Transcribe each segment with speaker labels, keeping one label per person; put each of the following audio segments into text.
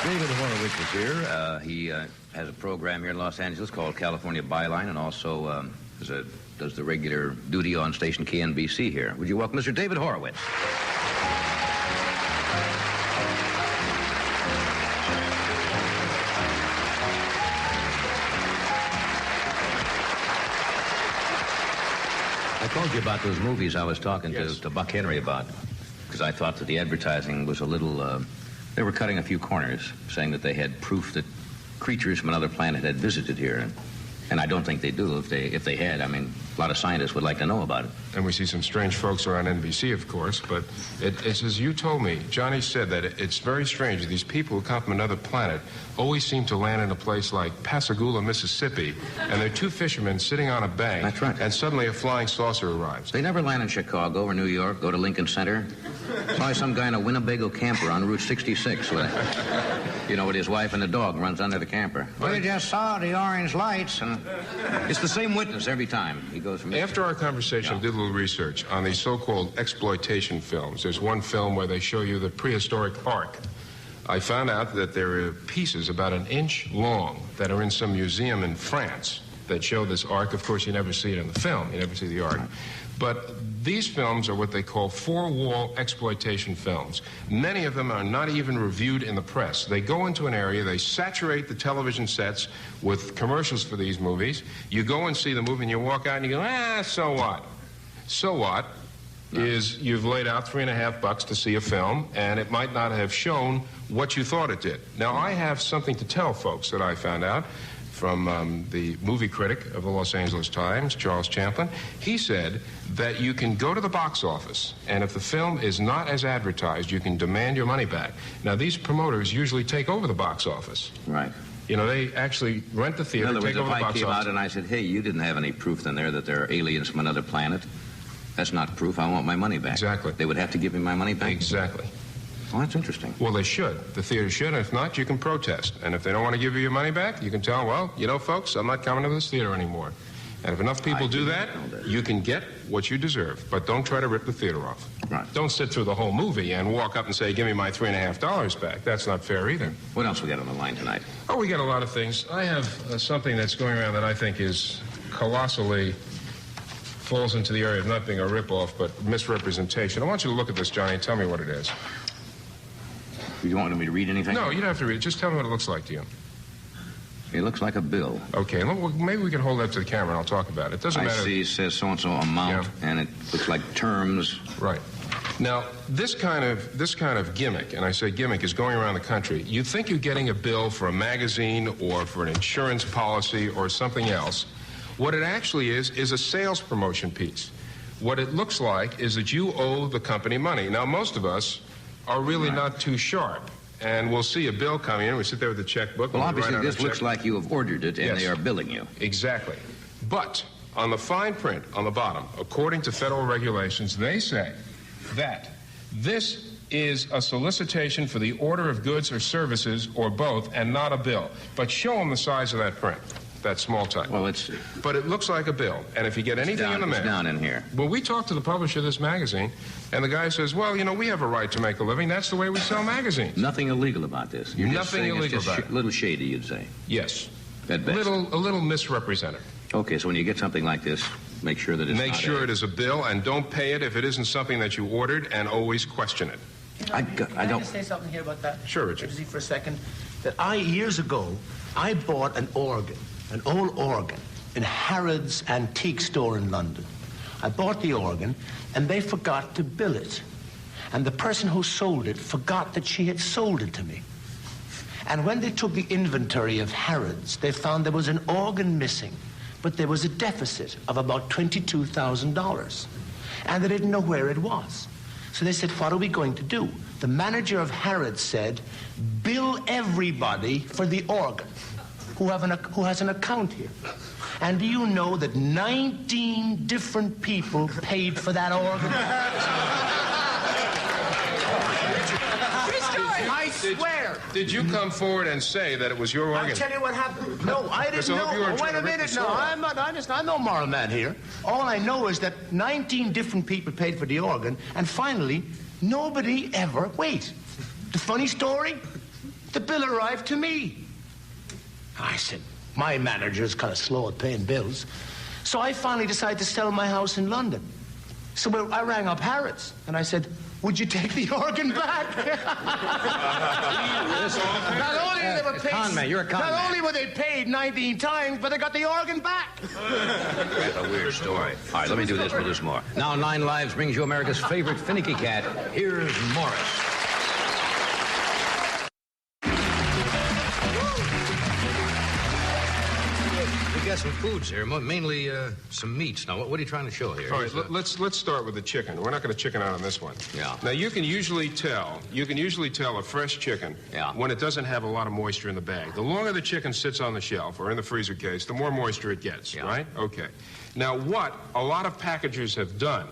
Speaker 1: David Horowitz is here. He has a program here in Los Angeles called California Byline, and also does the regular duty on station KNBC here. Would you welcome Mr. David Horowitz? I told you about those movies I was talking to Buck Henry about, because I thought that the advertising was a little... they were cutting a few corners, saying that they had proof that creatures from another planet had visited here. And I don't think they do. If they had, I mean, a lot of scientists would like to know about it.
Speaker 2: And we see some strange folks around NBC, of course, but it's as you told me. Johnny said that it's very strange. These people who come from another planet always seem to land in a place like Pascagoula, Mississippi, and there are two fishermen sitting on a bank.
Speaker 1: That's right.
Speaker 2: And suddenly a flying saucer arrives.
Speaker 1: They never land in Chicago or New York, go to Lincoln Center. Probably some guy in a Winnebago camper on Route 66 with his wife and the dog runs under the camper. We just saw the orange lights, and it's the same witness every time. He goes from...
Speaker 2: After our conversation, I did a little research on these so-called exploitation films. There's one film where they show you the prehistoric Ark. I found out that there are pieces about an inch long that are in some museum in France that show this Ark. Of course, you never see it in the film. You never see the Ark. But these films are what they call four-wall exploitation films. Many of them are not even reviewed in the press. They go into an area, they saturate the television sets with commercials for these movies. You go and see the movie and you walk out and you go, so what? So what? Is you've laid out $3.50 to see a film, and it might not have shown what you thought it did. Now, I have something to tell folks that I found out from the movie critic of the Los Angeles Times, Charles Champlin. He said that you can go to the box office, and if the film is not as advertised, you can demand your money back. Now, these promoters usually take over the box office.
Speaker 1: Right.
Speaker 2: You know, they actually rent the theater, take over the box office.
Speaker 1: In other words, if I came out and I said, hey, you didn't have any proof in there that there are aliens from another planet, that's not proof. I want my money back.
Speaker 2: Exactly.
Speaker 1: They would have to give me my money back?
Speaker 2: Exactly.
Speaker 1: Well, that's interesting.
Speaker 2: Well, they should. The theater should. And if not, you can protest. And if they don't want to give you your money back, you can tell them, well, you know, folks, I'm not coming to this theater anymore. And if enough people do that, you can get what you deserve. But don't try to rip the theater off.
Speaker 1: Right.
Speaker 2: Don't sit through the whole movie and walk up and say, give me my $3.50 back. That's not fair either.
Speaker 1: What else we got on the line tonight?
Speaker 2: Oh, we got a lot of things. I have something that's going around that I think is colossally falls into the area of not being a ripoff, but misrepresentation. I want you to look at this, Johnny, and tell me what it is.
Speaker 1: You want me to read anything?
Speaker 2: No, you don't have to read it. Just tell me what it looks like to you.
Speaker 1: It looks like a bill.
Speaker 2: Okay, maybe we can hold that to the camera and I'll talk about it. It doesn't matter.
Speaker 1: I see it says so-and-so amount, and it looks like terms.
Speaker 2: Right. Now, this kind of gimmick, and I say gimmick, is going around the country. You think you're getting a bill for a magazine or for an insurance policy or something else. What it actually is a sales promotion piece. What it looks like is that you owe the company money. Now, most of us are really not too sharp. And we'll see a bill coming in. We sit there with the checkbook.
Speaker 1: Well, obviously, this looks like you have ordered it, and
Speaker 2: yes,
Speaker 1: they are billing you.
Speaker 2: Exactly. But on the fine print on the bottom, according to federal regulations, they say that this is a solicitation for the order of goods or services or both, and not a bill. But show them the size of that print. That small type.
Speaker 1: Well, let's see.
Speaker 2: But it looks like a bill. And if you get anything in the mail...
Speaker 1: It's down in here.
Speaker 2: Well, we talked to the publisher of this magazine, and the guy says, well, you know, we have a right to make a living. That's the way we sell magazines.
Speaker 1: Nothing illegal about this. You're
Speaker 2: Nothing illegal about
Speaker 1: it. A little shady, you'd say.
Speaker 2: Yes.
Speaker 1: At best.
Speaker 2: A little misrepresented.
Speaker 1: Okay, so when you get something like this, make sure that it's
Speaker 2: Make sure it is a bill, and don't pay it if it isn't something that you ordered, and always question it.
Speaker 3: I don't... say something here about that?
Speaker 2: Sure, Richard.
Speaker 3: For a second. That years ago, I bought an organ. An old organ in Harrods antique store in London. I bought the organ, and they forgot to bill it. And the person who sold it forgot that she had sold it to me. And when they took the inventory of Harrods, they found there was an organ missing, but there was a deficit of about $22,000. And they didn't know where it was. So they said, what are we going to do? The manager of Harrods said, bill everybody for the organ who has an account here. And do you know that 19 different people paid for that organ? I swear.
Speaker 2: Did you come forward and say that it was your organ?
Speaker 3: I'll tell you what happened. No, I didn't know. Wait a minute. No, I'm no moral man here. All I know is that 19 different people paid for the organ, and finally, nobody ever... Wait. The funny story? The bill arrived to me. I said, my manager's kind of slow at paying bills. So I finally decided to sell my house in London. So I rang up Harrods, and I said, would you take the organ back? Not only they were paid,
Speaker 1: con man, you're a con man.
Speaker 3: Not only were they paid 19 times, but they got the organ back.
Speaker 1: That's a weird story. All right, let me do this. We'll do some more. Now, 9 Lives brings you America's favorite finicky cat. Here's Morris. We got some foods here, mainly some meats. Now, what are you trying to show here?
Speaker 2: All right, let's start with the chicken. We're not going to chicken out on this one.
Speaker 1: Yeah.
Speaker 2: Now, you can usually tell a fresh chicken when it doesn't have a lot of moisture in the bag. The longer the chicken sits on the shelf or in the freezer case, the more moisture it gets, right? Okay. Now, what a lot of packagers have done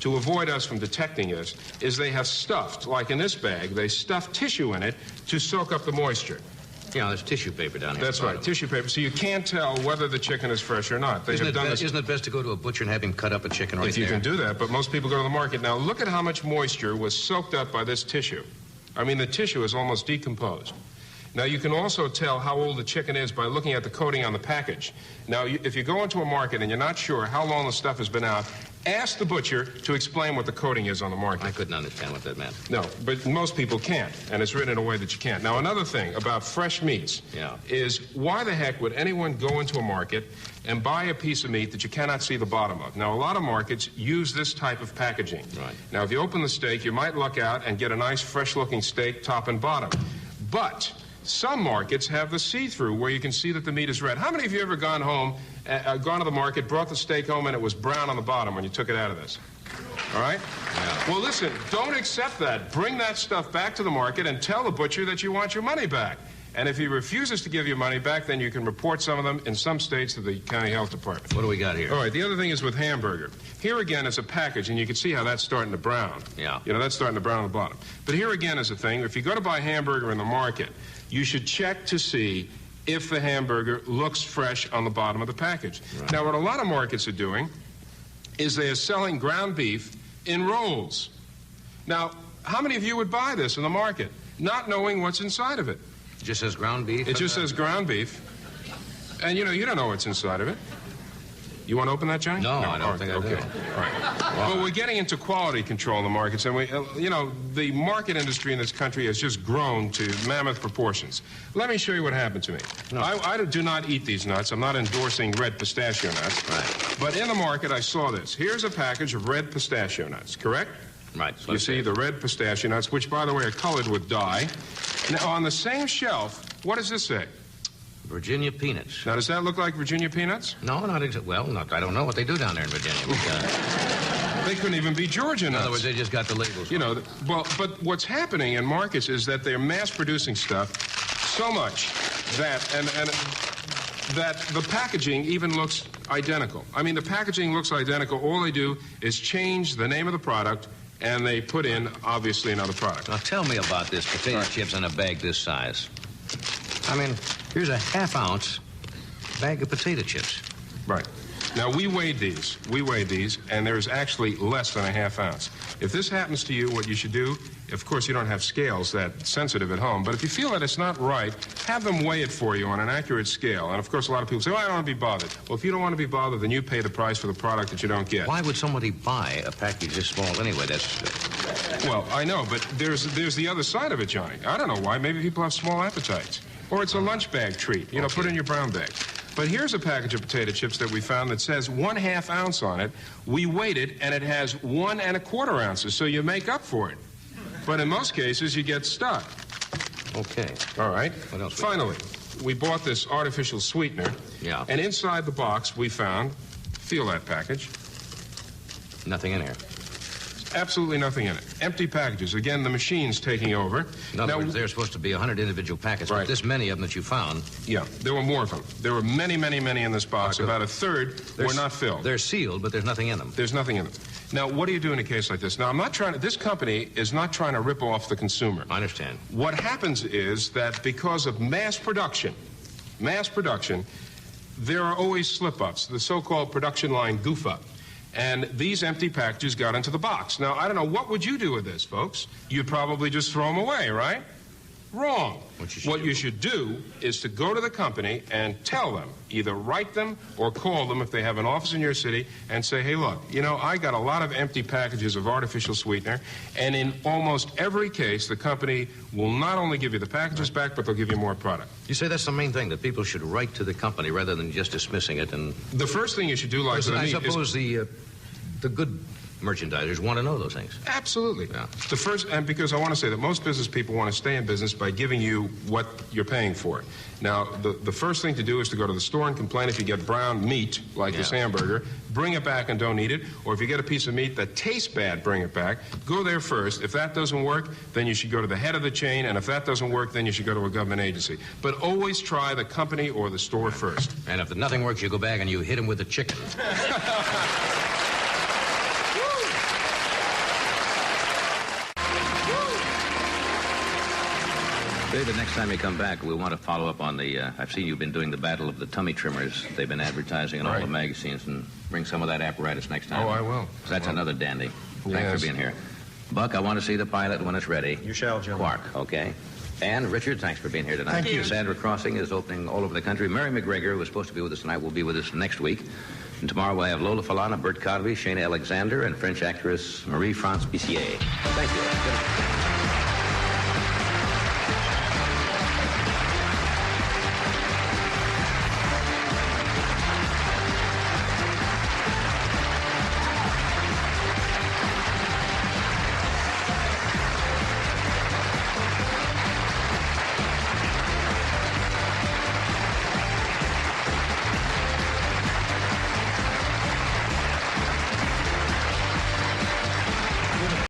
Speaker 2: to avoid us from detecting this is they have stuffed, like in this bag, they stuffed tissue in it to soak up the moisture.
Speaker 1: Yeah, there's tissue paper down here.
Speaker 2: That's right, tissue paper. So you can't tell whether the chicken is fresh or not.
Speaker 1: Isn't it best to go to a butcher and have him cut up a chicken right there?
Speaker 2: If you can do that, but most people go to the market. Now, look at how much moisture was soaked up by this tissue. I mean, the tissue is almost decomposed. Now, you can also tell how old the chicken is by looking at the coating on the package. Now, if you go into a market and you're not sure how long the stuff has been out, ask the butcher to explain what the coating is on the market.
Speaker 1: I couldn't understand what that meant.
Speaker 2: No, but most people can't, and it's written in a way that you can't. Now, another thing about fresh meats is why the heck would anyone go into a market and buy a piece of meat that you cannot see the bottom of? Now, a lot of markets use this type of packaging.
Speaker 1: Right.
Speaker 2: Now, if you open the steak, you might luck out and get a nice, fresh-looking steak, top and bottom. But some markets have the see-through where you can see that the meat is red. How many of you ever gone home, gone to the market, brought the steak home, and it was brown on the bottom when you took it out of this? All right? Yeah. Well, listen, don't accept that. Bring that stuff back to the market and tell the butcher that you want your money back. And if he refuses to give you money back, then you can report some of them in some states to the county health department.
Speaker 1: What do we got here?
Speaker 2: All right, the other thing is with hamburger. Here again is a package, and you can see how that's starting to brown.
Speaker 1: Yeah.
Speaker 2: You know, that's starting to brown on the bottom. But here again is a thing. If you go to buy hamburger in the market, you should check to see if the hamburger looks fresh on the bottom of the package. Right. Now, what a lot of markets are doing is they are selling ground beef in rolls. Now, how many of you would buy this in the market, not knowing what's inside of it?
Speaker 1: It just says ground beef?
Speaker 2: It just says ground beef. And, you know, you don't know what's inside of it. You want to open that, Johnny?
Speaker 1: No, I don't think I do.
Speaker 2: Okay. All right. Well, we're getting into quality control in the markets, and you know, the market industry in this country has just grown to mammoth proportions. Let me show you what happened to me. No. I do not eat these nuts. I'm not endorsing red pistachio nuts.
Speaker 1: Right.
Speaker 2: But in the market, I saw this. Here's a package of red pistachio nuts, correct?
Speaker 1: Right.
Speaker 2: You see the red pistachio nuts, which, by the way, are colored with dye. Now, on the same shelf, what does this say?
Speaker 1: Virginia peanuts.
Speaker 2: Now, does that look like Virginia peanuts?
Speaker 1: No, not exactly. Well, I don't know what they do down there in Virginia. But,
Speaker 2: they couldn't even be Georgia nuts.
Speaker 1: In other words, they just got the labels.
Speaker 2: You know, well, but what's happening in markets is that they're mass-producing stuff so much that that the packaging even looks identical. I mean, the packaging looks identical. All they do is change the name of the product, and they put in, obviously, another product.
Speaker 1: Now, tell me about this potato chips in a bag this size. I mean, here's a half-ounce bag of potato chips.
Speaker 2: Right. Now, we weighed these, and there's actually less than a half ounce. If this happens to you, what you should do, of course, you don't have scales that sensitive at home, but if you feel that it's not right, have them weigh it for you on an accurate scale. And, of course, a lot of people say, well, I don't want to be bothered. Well, if you don't want to be bothered, then you pay the price for the product that you don't get.
Speaker 1: Why would somebody buy a package this small anyway?
Speaker 2: Well, I know, but there's the other side of it, Johnny. I don't know why. Maybe people have small appetites. Or it's a lunch bag treat. You know, put in your brown bag. But here's a package of potato chips that we found that says 1/2 ounce on it. We weighed it, and it has 1 1/4 ounces, so you make up for it. But in most cases, you get stuck.
Speaker 1: Okay.
Speaker 2: All right.
Speaker 1: What else?
Speaker 2: Finally, we bought this artificial sweetener.
Speaker 1: Yeah.
Speaker 2: And inside the box, we found, feel that package.
Speaker 1: Nothing in here.
Speaker 2: Absolutely nothing in it. Empty packages. Again, the machine's taking over.
Speaker 1: In other words, there's supposed to be 100 individual packets,
Speaker 2: right.
Speaker 1: But this many of them that you found.
Speaker 2: Yeah, there were more of them. There were many, many, many in this box. About a third were not filled.
Speaker 1: They're sealed, but there's nothing in them.
Speaker 2: There's nothing in them. Now, what do you do in a case like this? Now, I'm not trying to, this company is not trying to rip off the consumer.
Speaker 1: I understand.
Speaker 2: What happens is that because of mass production, there are always slip-ups, the so-called production line goof-up. And these empty packages got into the box. Now, I don't know, what would you do with this, folks? You'd probably just throw them away, right? Wrong. What you should do is to go to the company and tell them, either write them or call them if they have an office in your city, and say, hey, look, you know, I got a lot of empty packages of artificial sweetener, and in almost every case, the company will not only give you the packages back, but they'll give you more product.
Speaker 1: You say that's the main thing, that people should write to the company rather than just dismissing it. And
Speaker 2: the first thing you should do, like
Speaker 1: I suppose the good merchandisers want to know those things.
Speaker 2: Absolutely.
Speaker 1: Yeah.
Speaker 2: The first, and because I want to say that most business people want to stay in business by giving you what you're paying for. Now, the first thing to do is to go to the store and complain if you get brown meat, like this hamburger, bring it back and don't eat it. Or if you get a piece of meat that tastes bad, bring it back. Go there first. If that doesn't work, then you should go to the head of the chain. And if that doesn't work, then you should go to a government agency. But always try the company or the store first.
Speaker 1: And if nothing works, you go back and you hit them with the chicken. The next time you come back, we want to follow up on the, I've seen you've been doing the battle of the tummy trimmers. They've been advertising in all the magazines, and bring some of that apparatus next time.
Speaker 2: Oh, I will.
Speaker 1: That's another dandy. Thanks for being here. Buck, I want to see the pilot when it's ready.
Speaker 4: You shall, Jim.
Speaker 1: Clark, okay. And Richard, thanks for being here tonight.
Speaker 3: Thank you.
Speaker 1: Sandra Crossing is opening all over the country. Mary McGregor, who was supposed to be with us tonight, will be with us next week. And tomorrow we'll have Lola Falana, Bert Cosby, Shana Alexander, and French actress Marie-France Bissier. Thank you. Good night.